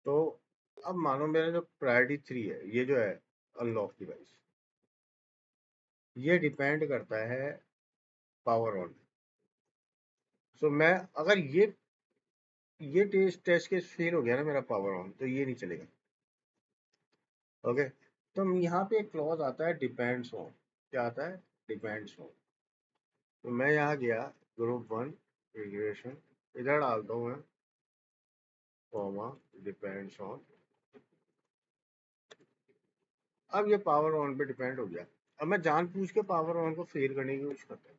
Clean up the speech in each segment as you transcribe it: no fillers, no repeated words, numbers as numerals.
तो अब मानो मेरा जो प्रायोरिटी 3 है, ये जो है अनलॉक डिवाइस, ये डिपेंड करता है पावर ऑन। सो मैं अगर ये टेस्ट केस फेल हो गया ना मेरा पावर ऑन, तो ये नहीं चलेगा। ओके, तो यहाँ पे एक क्लॉज आता है डिपेंड्स ऑन। क्या आता है? Depends on. तो मैं यहाँ गया ग्रुप 1 रिग्रेशन, इधर डालता हूँ मैं कॉमा डिपेंड्स ऑन। अब ये पावर ऑन पे डिपेंड हो गया। अब मैं जानबूझ के पावर ऑन को फेल करने की कोशिश करता हूँ।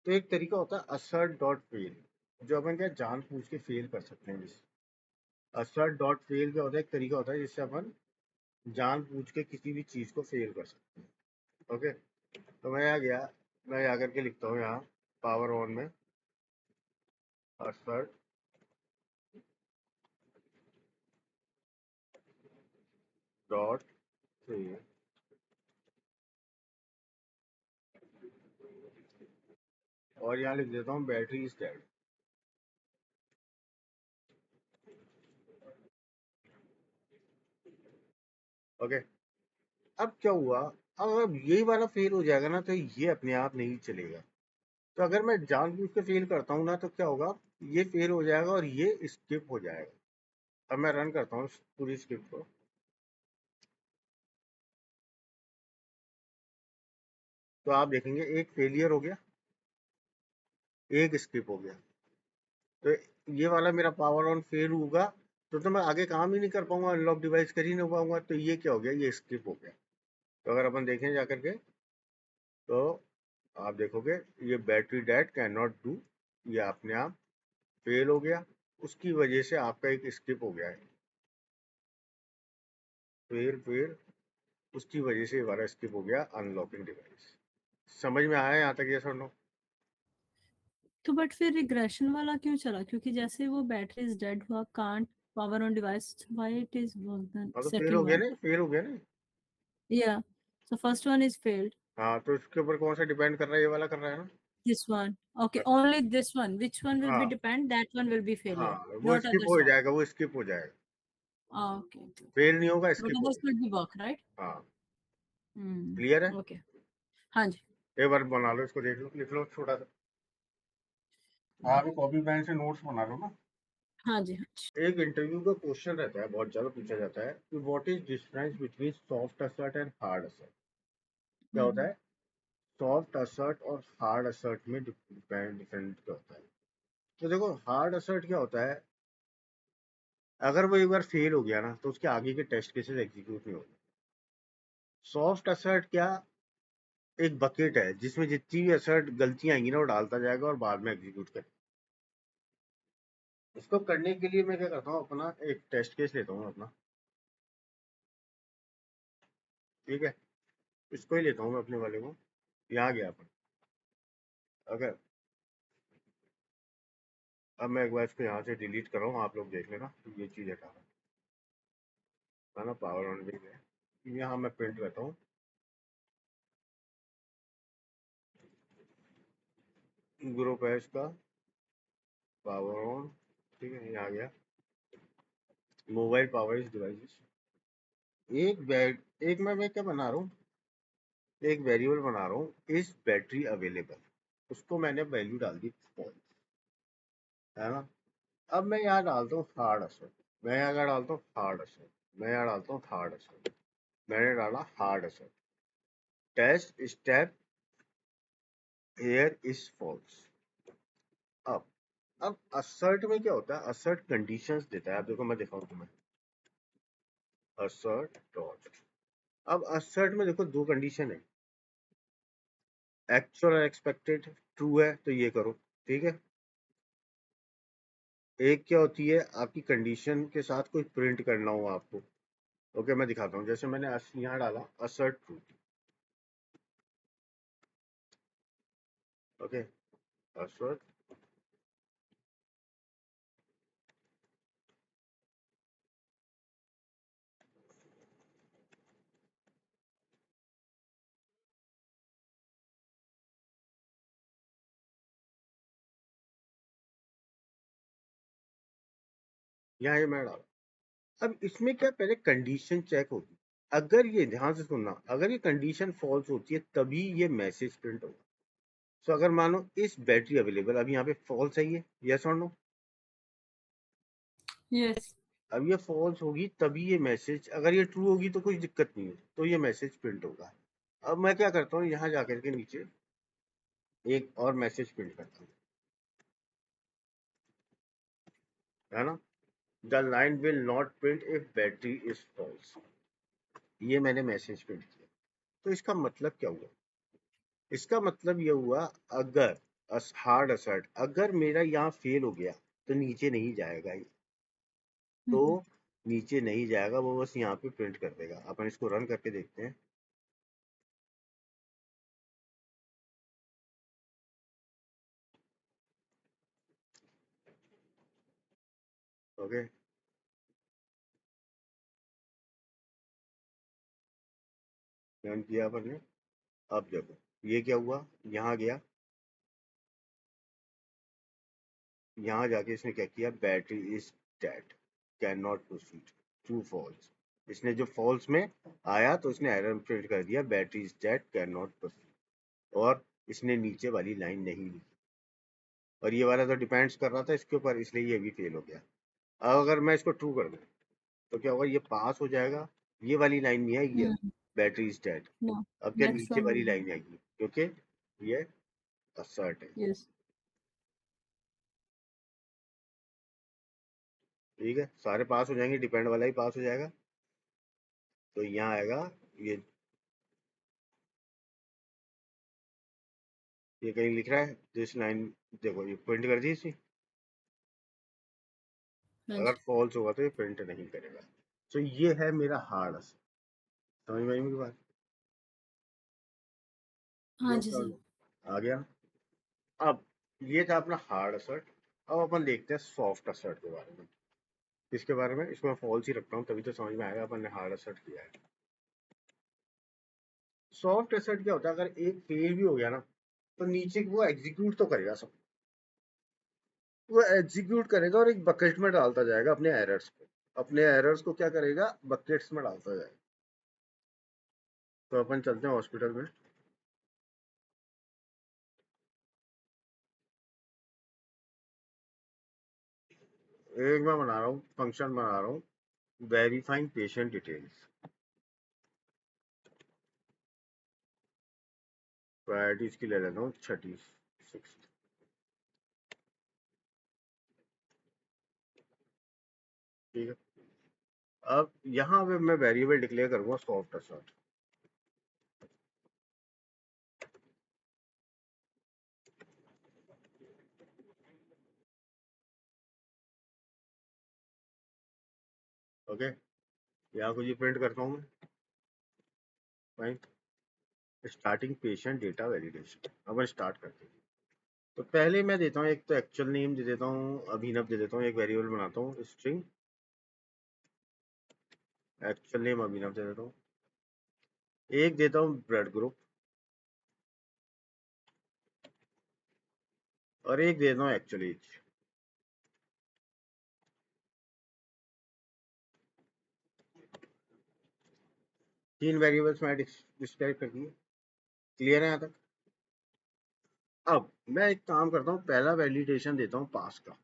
तो एक तरीका होता है assert डॉट फेल, जो अपन क्या जानबूझ के फेल कर सकते हैं। जिस assert डॉट फेल क्या होता है? एक तरीका होता है जिससे अपन जानबूझ के किसी भी चीज को फेल कर सकते हैं। ओके, तो मैं यहाँ गया, मैं यहाँ करके लिखता हूँ यहाँ पावर ऑन में assert डॉट फेल, और यहाँ लिख देता हूँ बैटरी इज डेड। ओके, अब क्या हुआ? अब यही वाला फेल हो जाएगा ना, तो ये अपने आप नहीं चलेगा। तो अगर मैं जानबूझ के फेल करता हूँ ना, तो क्या होगा? ये फेल हो जाएगा और ये स्किप हो जाएगा। अब मैं रन करता हूँ पूरी स्क्रिप्ट को, तो आप देखेंगे एक फेलियर हो गया, एक स्किप हो गया। तो ये वाला मेरा पावर ऑन फेल होगा, तो मैं आगे काम ही नहीं कर पाऊंगा, अनलॉक डिवाइस कर ही नहीं पाऊंगा। तो ये क्या हो गया? ये स्किप हो गया। तो अगर अपन देखें जाकर के, तो आप देखोगे ये battery dead can not do, ये अपने आप फेल हो गया। उसकी वजह से आपका एक स्किप हो गया है, फिर उसकी वजह से हमारा स्किप हो गया अनलॉकिंग डिवाइस। समझ में आया यहाँ तक? ये सुनो। तो बट फिर रिग्रेशन वाला क्यों चला? क्योंकि जैसे वो बैटरी इज डेड हुआ, can't power on device, why it is the हाँ, तो फेल हो सेकंड गया वन? ना, फेल हो गया ना। या so first one is failed, हाँ, तो इसके ऊपर कौन सा डिपेंड कर रहा है? ये वाला कर रहा है ना। this one, okay, only this one, which one will be हाँ depend, that one will be हाँ, failure, वो not स्किप others हो one. जाएगा, वो स्किप हो जाएगा। Okay, okay. फेल नहीं होगा, But स्किप others होगा। will be work, right? हाँ, Hmm. क्लियर है? Okay. हाँ जी। एक बार बना लो इसको, देख लो, लिख लो छोटा सा। हाँ, अभी कॉपी पेन से नोट्स बना लो ना। हाँ जी, हाँ जी। एक इंटरव्यू का क्वेश्चन रहता है, बहुत ज्यादा पूछा जाता है कि what is difference between soft assert and hard assert. क्या होता हम्म। है? सॉफ्ट असर्ट और हार्ड असर्ट में डिफरेंट क्या होता है? तो देखो, हार्ड असर्ट क्या होता है? अगर वो एक बार फेल हो गया ना, तो उसके आगे के टेस्ट केसेस एग्जीक्यूट नहीं होंगे। सॉफ्ट असर्ट क्या? एक बकेट है जिसमें जितनी भी असर्ट गलतियां आएंगी ना, वो डालता जाएगा और बाद में एग्जीक्यूट करेगा। इसको करने के लिए मैं क्या करता हूँ, अपना एक टेस्ट केस लेता हूँ अपना। ठीक है, इसको ही लेता हूँ मैं अपने वाले को। यहाँ गया अपन। अगर अब मैं एक बार इसको यहाँ से डिलीट कर रहा हूँ, आप लोग देख लेना, ये चीज़ हटा रहा है ना, पावर ऑन भी है। यहाँ मैं प्रिंट करता हूँ, ग्रुप है इसका, पावर ऑन। ठीक है, यहाँ गया मोबाइल पावर इस डिवाइसेस। एक मैं क्या बना रहा हूँ, एक वेरिएबल बना रहा हूँ इस बैटरी अवेलेबल। उसको मैंने वैल्यू डाल दी false, है ना। अब मैं यहाँ डालता हूँ हार्ड असर, मैं यहाँ डालता हूँ हार्ड असर, मैं यहाँ डालता हूँ हार्ड असर, मैंने डाला hard assert. Test step here is false. अब अब असर्ट में क्या होता है? असर्ट कंडीशंस देता है। आप देखो, मैं दिखाऊं तुम्हें, असर्ट डॉट। अब असर्ट में देखो दो कंडीशन है, एक्चुअल और एक्सपेक्टेड। ट्रू है तो ये करो, ठीक है। एक क्या होती है, आपकी कंडीशन के साथ कोई प्रिंट करना हो आपको। ओके, मैं दिखाता हूँ, जैसे मैंने यहाँ डाला असर्ट ट्रू। ओके, असर्ट यहाँ ये मैं डाला। अब इसमें क्या, पहले कंडीशन चेक होगी। अगर ये, ध्यान से सुनना, अगर ये कंडीशन फॉल्स होती है तभी ये मैसेज प्रिंट होगा। तो अगर मानो इस बैटरी अवेलेबल, अब यहाँ पे फॉल्स है ये, यस और नो? यस। अब ये फॉल्स होगी तभी ये मैसेज, अगर ये ट्रू होगी तो कुछ दिक्कत नहीं है, तो ये मैसेज प्रिंट होगा। अब मैं क्या करता हूँ, यहाँ जाकर के नीचे एक और मैसेज प्रिंट करता हूँ, है ना? The line will not print if battery is false. ये मैंने मैसेज प्रिंट किया। तो इसका मतलब क्या हुआ? इसका मतलब ये हुआ, अगर हार्ड असर्ट, अगर मेरा यहाँ फेल हो गया तो नीचे नहीं जाएगा ये, तो नीचे नहीं जाएगा, वो बस यहाँ पे प्रिंट कर देगा। अपन इसको रन करके देखते हैं। ओके, रन किया अपन ने। अब देखो ये क्या हुआ, यहाँ गया, यहाँ जाके इसने क्या किया, battery is dead, can not proceed, true false. इसने जो फॉल्स में आया तो इसने एरर प्रिंट कर दिया, battery is dead can not proceed. और इसने नीचे वाली लाइन नहीं ली, और ये वाला तो डिपेंड्स कर रहा था इसके ऊपर, इसलिए ये भी फेल हो गया। अब अगर मैं इसको ट्रू कर दूं तो क्या होगा, ये पास हो जाएगा, ये वाली लाइन नहीं आएगी, अब बैटरी इज डेड। नो, अब क्या, नेक्स्ट नीचे वन वाली विल बी। लाइन आएगी, क्योंकि ये असर्ट है। यस। ठीक है, सारे पास हो जाएंगे, डिपेंड वाला ही पास हो जाएगा। तो यहाँ आएगा ये ये कहीं लिख रहा है दिस लाइन, देखो ये प्रिंट कर दी इसी। हाँ अगर जी। फॉल्स होगा तो ये प्रिंट नहीं करेगा। तो ये है मेरा हार्ड असर। समझ में आई मेरी बात? हाँ नो जी सर। प्रॉब्लम, आ गया। अब ये था अपना हार्ड असर्ट। अब अपन देखते हैं सॉफ्ट असर्ट के बारे में। इसके बारे में, इसको मैं फॉल्स ही रखता हूँ तभी तो समझ में आएगा अपन ने हार्ड असर्ट किया है। सॉफ्ट असर्ट क्या होता है, अगर एक फेल भी हो गया ना, तो नीचे वो एग्जीक्यूट तो करेगा सब, वो एग्जीक्यूट करेगा और एक बकेट में डालता जाएगा अपने एरर्स को। अपने एरर्स को क्या करेगा, बकेट्स में डालता जाएगा। तो अपन चलते हैं हॉस्पिटल में। एक मैं बना रहा हूँ, फंक्शन बना रहा हूँ, वेरीफाइंग पेशेंट डिटेल्स। प्रायोरिटी इसकी ले लेता हूँ छठी, 6th। ठीक है, अब यहाँ पे मैं वेरिएबल डिक्लेयर करूंगा सॉफ्ट असर्ट। ओके, यहाँ कुछ प्रिंट करता हूँ मैं। Fine, starting patient data validation. अब स्टार्ट करते हैं। तो पहले मैं देता हूँ एक तो एक्चुअल नेम दे देता हूँ, अभिनव दे देता हूँ, एक वेरिएबल बनाता हूँ स्ट्रिंग, एक्चुअल नेम अभिनव दे देता हूँ। एक देता हूँ ब्लड ग्रुप, और एक देता हूँ एक्चुअल एज। तीन वेरिएबल्स मैं डिस्क्राइब कर दिए। क्लियर है यहाँ तक? अब मैं एक काम करता हूँ, पहला वैलिडेशन देता हूँ पास का,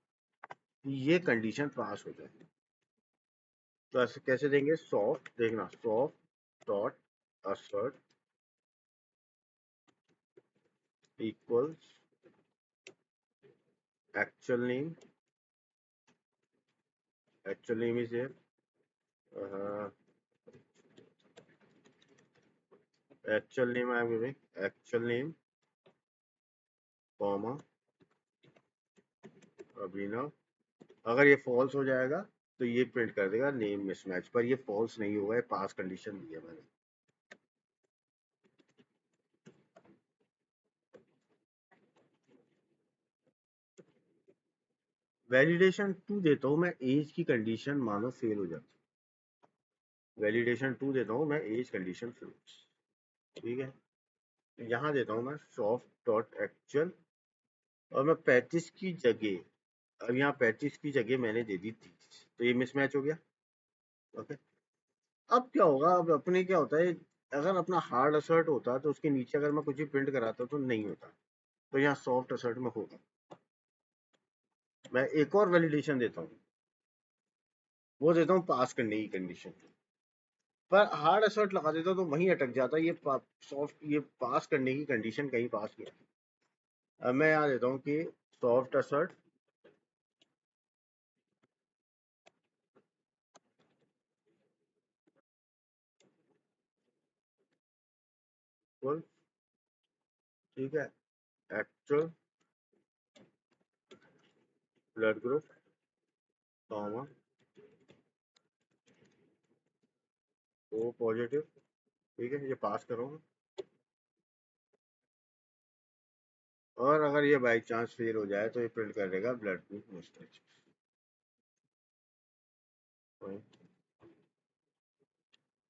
ये कंडीशन पास हो जाए। तो ऐसे कैसे देंगे, सॉफ्ट, देखना, soft dot assert equals actual name, actual name is actual name, I am giving actual name comma Abhinav. अगर ये फॉल्स हो जाएगा तो ये प्रिंट कर देगा नेम मिसमैच, पर ये फॉल्स नहीं होगा, ये पास कंडीशन दी है मैंने। वैलिडेशन 2 देता हूँ मैं, एज की कंडीशन मानो फेल हो जाती है। वैलिडेशन 2 देता हूँ मैं, एज कंडीशन फेल। ठीक है, यहाँ देता हूँ मैं सॉफ्ट डॉट एक्चुअल, और मैं 35 की जगह अब यहाँ 35 की जगह मैंने दे दी 30, तो ये मिसमैच हो गया। ओके, अब क्या होगा, अब अपने क्या होता है, अगर अपना हार्ड असर्ट होता तो उसके नीचे अगर मैं कुछ भी प्रिंट कराता तो नहीं होता, तो यहाँ सॉफ्ट असर्ट में होगा। मैं एक और वैलिडेशन देता हूँ, वो देता हूँ पास करने की कंडीशन, पर हार्ड असर्ट लगा देता तो वहीं अटक जाता। ये सॉफ्ट, ये पास करने की कंडीशन कहीं पास किया। अब मैं यहाँ देता हूँ कि सॉफ्ट असर्ट फुल, ठीक है, actual blood group comma O positive, ठीक है, ये पास करो। और अगर ये बाई चांस फेल हो जाए तो ये प्रिंट कर देगा ब्लड ग्रुप मिसमैच।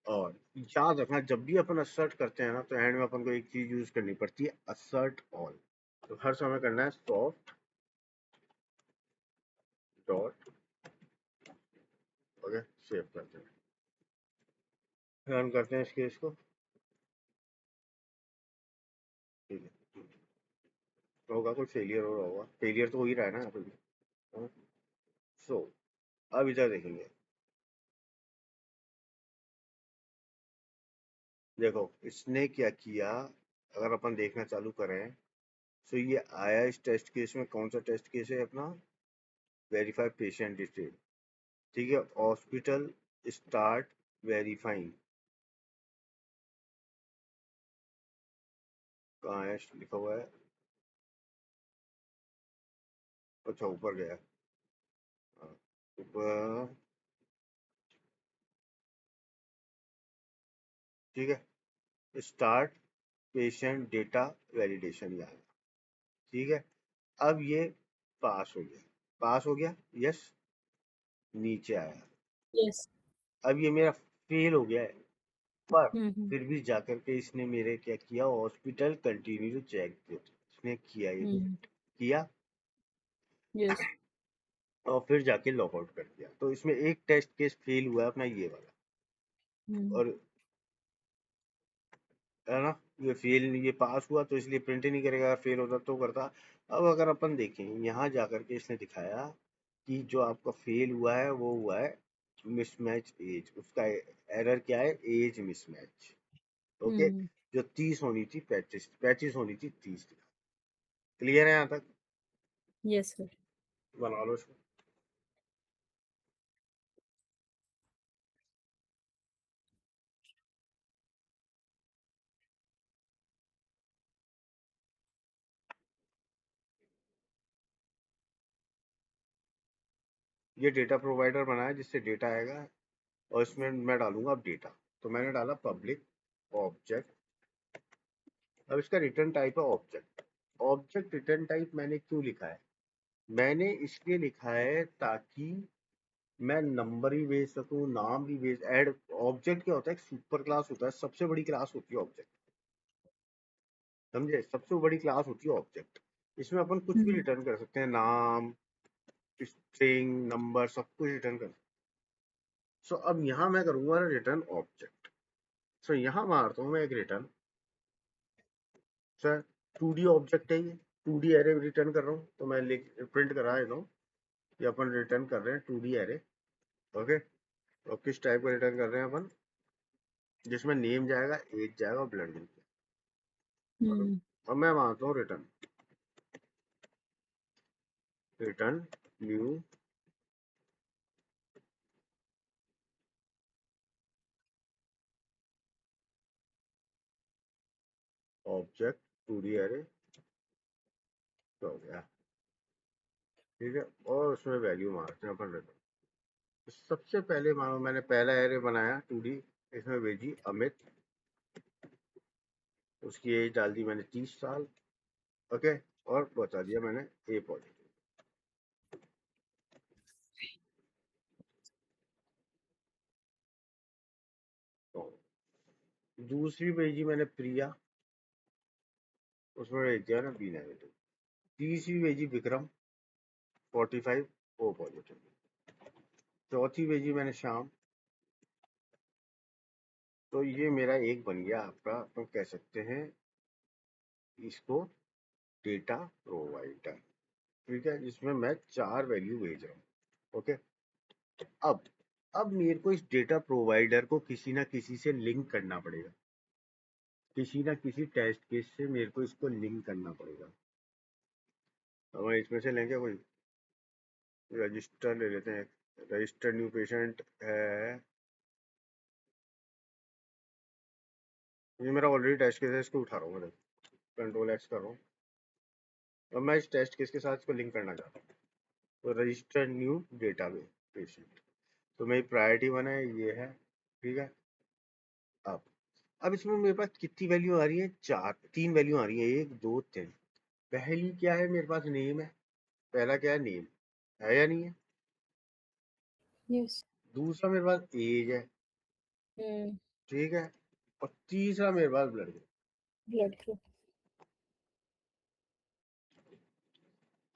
और याद रखना, जब भी अपन असर्ट करते हैं ना, तो एंड में अपन को एक चीज यूज करनी पड़ती है, असर्ट ऑल। तो हर समय करना है सॉफ्ट डॉट, ओके, सेव करते हैं, रन करते हैं इस केस को, ठीक है। तो होगा कोई फेलियर हो रहा होगा, फेलियर तो हो ही रहा है ना यहाँ पे भी। सो अब इधर देखेंगे, देखो इसने क्या किया, अगर अपन देखना चालू करें, तो ये आया इस टेस्ट केस में, कौन सा टेस्ट केस है अपना, वेरीफाई पेशेंट डिटेल, ठीक है, हॉस्पिटल स्टार्ट वेरीफाइंग, कहाँ है लिखा हुआ है, अच्छा ऊपर गया, हाँ, ऊपर, ठीक है, स्टार्ट पेशेंट डेटा वैलिडेशन यहाँ, ठीक है। अब ये पास हो गया, पास हो गया, यस, नीचे आया। यस। अब ये मेरा फेल हो गया है, पर हम्म। फिर भी जाकर के इसने मेरे क्या किया, hospital continue to check that, इसने किया, ये हम्म। किया, यस। और फिर जाके लॉग आउट कर दिया। तो इसमें एक टेस्ट केस फेल हुआ है अपना ये वाला, हम्म। और है ना, ये फेल, ये पास हुआ तो इसलिए प्रिंट ही नहीं करेगा, अगर फेल होता तो करता। अब अगर अपन देखें यहाँ जाकर के, इसने दिखाया कि जो आपका फेल हुआ है वो हुआ है मिसमैच एज, उसका एरर क्या है, एज मिसमैच, ओके। हम्म। जो 30 होनी थी 35, 35 होनी थी 30, क्लियर है यहाँ तक, यस सर। बना लो इसको। ये डेटा प्रोवाइडर बनाया जिससे डेटा आएगा, और इसमें मैं डालूंगा अब डेटा, तो मैंने डाला पब्लिक ऑब्जेक्ट। अब इसका रिटर्न टाइप है ऑब्जेक्ट। ऑब्जेक्ट रिटर्न टाइप मैंने क्यों लिखा है, मैंने इसलिए लिखा है ताकि मैं नंबर भी भेज सकूं, नाम भी भेज, ऐड। ऑब्जेक्ट क्या होता है, एक सुपर क्लास होता है, सबसे बड़ी क्लास होती है ऑब्जेक्ट, समझे, सबसे बड़ी क्लास होती है ऑब्जेक्ट। इसमें अपन कुछ भी हम्म। रिटर्न कर सकते हैं, नाम, स्ट्रिंग, नंबर, सब कुछ रिटर्न कर। सो अब यहाँ मैं करूंगा रिटर्न ऑब्जेक्ट। सो यहाँ मारता हूँ मैं एक रिटर्न, सर 2D ऑब्जेक्ट है ये, 2D एरे रिटर्न कर रहा हूँ, तो मैं लिख प्रिंट करा देता हूँ कि अपन रिटर्न कर रहे हैं 2D एरे, ओके। और किस टाइप का रिटर्न कर रहे हैं अपन, जिसमें नेम जाएगा, एज जाएगा और ब्लड ग्रुप। हम्म। अब मैं मानता हूँ return, return new object 2D array, तो हो गया, ठीक है। और उसमें वैल्यू मारते हैं अपन रिटर्न। सबसे पहले मानो मैंने पहला एरे बनाया 2D, इसमें भेजी अमित, उसकी एज डाल दी मैंने 30 साल, ओके, और बता दिया मैंने ए पॉजिटिव। तो दूसरी भेजी मैंने प्रिया, उसमें भेज दिया ना बी नेगेटिव। तीसरी भेजी विक्रम, 45 ओ पॉजिटिव। चौथी भेजी मैंने शाम, तो ये मेरा एक बन गया आपका, तो कह सकते हैं इसको डेटा प्रोवाइडर। ठीक है, जिसमें मैं 4 वैल्यू भेज रहा हूँ। ओके, अब अब मेरे को इस डेटा प्रोवाइडर को किसी ना किसी से लिंक करना पड़ेगा, किसी ना किसी टेस्ट केस से मेरे को इसको लिंक करना पड़ेगा। हम इसमें से लेंगे कोई रजिस्टर ले लेते हैं, रजिस्टर न्यू पेशेंट है, ये मेरा ऑलरेडी टेस्ट केस है, इसको उठा रहा हूँ मैं, कंट्रोल एक्स कर रहा हूँ। अब मैं इस टेस्ट केस के साथ इसको लिंक करना चाहता हूँ, तो रजिस्टर न्यू डेटा पेशेंट, तो मेरी प्रायोरिटी 1 है, ये है। ठीक है, अब इसमें मेरे पास कितनी वैल्यू आ रही है, 3 वैल्यू आ रही है, 1 2 3। पहली क्या है मेरे पास, नेम है, पहला क्या है, नेम है या नहीं है। यस। दूसरा मेरे पास एज है, ठीक है, और तीसरा मेरे पास ब्लड ग्रुप। Blood group.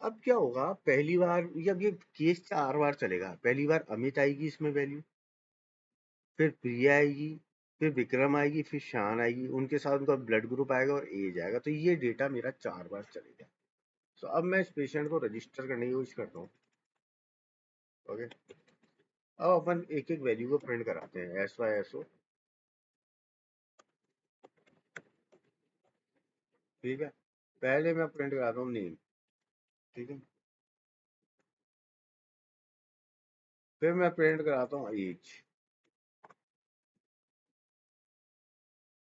अब क्या होगा, पहली बार जब ये केस 4 बार चलेगा, पहली बार अमित आएगी इसमें वैल्यू, फिर प्रिया आएगी, फिर विक्रम आएगी, फिर शान आएगी, उनके साथ उनका ब्लड ग्रुप आएगा और एज आएगा, तो ये डेटा मेरा 4 बार चलेगा। तो अब मैं इस पेशेंट को रजिस्टर करने की कोशिश करता हूँ। ओके, अब अपन एक एक वैल्यू को प्रिंट कराते हैं, एस वाई एस ओ। ठीक है, पहले मैं प्रिंट कराता हूँ नेम। ठीक है, फिर मैं प्रिंट कराता हूँ एज,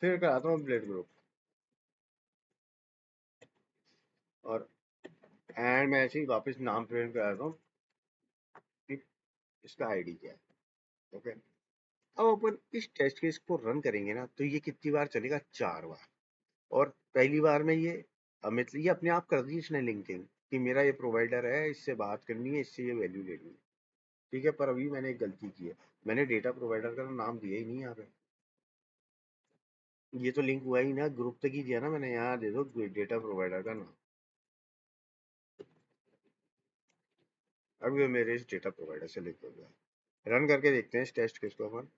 फिर कराता हूँ ब्लड ग्रुप, और एंड मैं ऐसे ही वापस नाम प्रिंट कराता हूँ कि इसका आईडी क्या है। ओके, अब अपन इस टेस्ट केस को रन करेंगे ना, तो ये कितनी बार चलेगा, 4 बार। और पहली बार में ये अमित, ये अपने आप कर दी इसने लिंकिंग कि मेरा ये प्रोवाइडर है, इससे बात करनी है, इससे ये वैल्यू लेनी है। ठीक है, पर अभी मैंने एक गलती की है, मैंने डेटा प्रोवाइडर का नाम दिया ही नहीं यहाँ पे। ये तो लिंक हुआ ही ना, ग्रुप तक ही दिया ना मैंने, यहाँ दे दो डेटा प्रोवाइडर का नाम। अब ये मेरे इस डेटा प्रोवाइडर से लिंक हो गया। रन करके देखते हैं इस टेस्ट केस को अपन।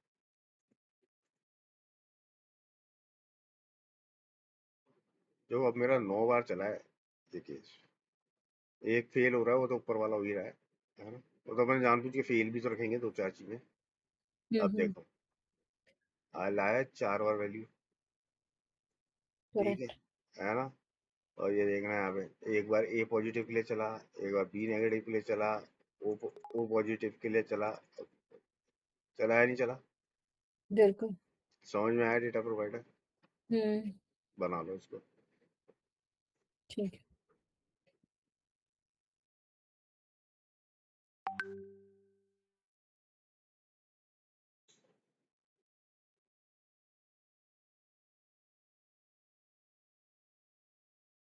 जो अब मेरा 9 बार चला है ये केस, एक फेल हो रहा है, वो तो ऊपर वाला हो ही रहा है ना। वो तो अपन जानबूझ के फेल भी तो रखेंगे 2 4 चीजें। अब देखो, लाया 4 बार वैल्यू। ठीक करेक्ट। है ना। और ये देखना है यहाँ पे, एक बार ए पॉजिटिव के लिए चला, एक बार बी नेगेटिव के लिए चला, ओ पॉजिटिव के लिए चला, चला या नहीं चला। बिल्कुल। समझ में आया डेटा प्रोवाइडर, हम्म। बना लो इसको। ठीक है।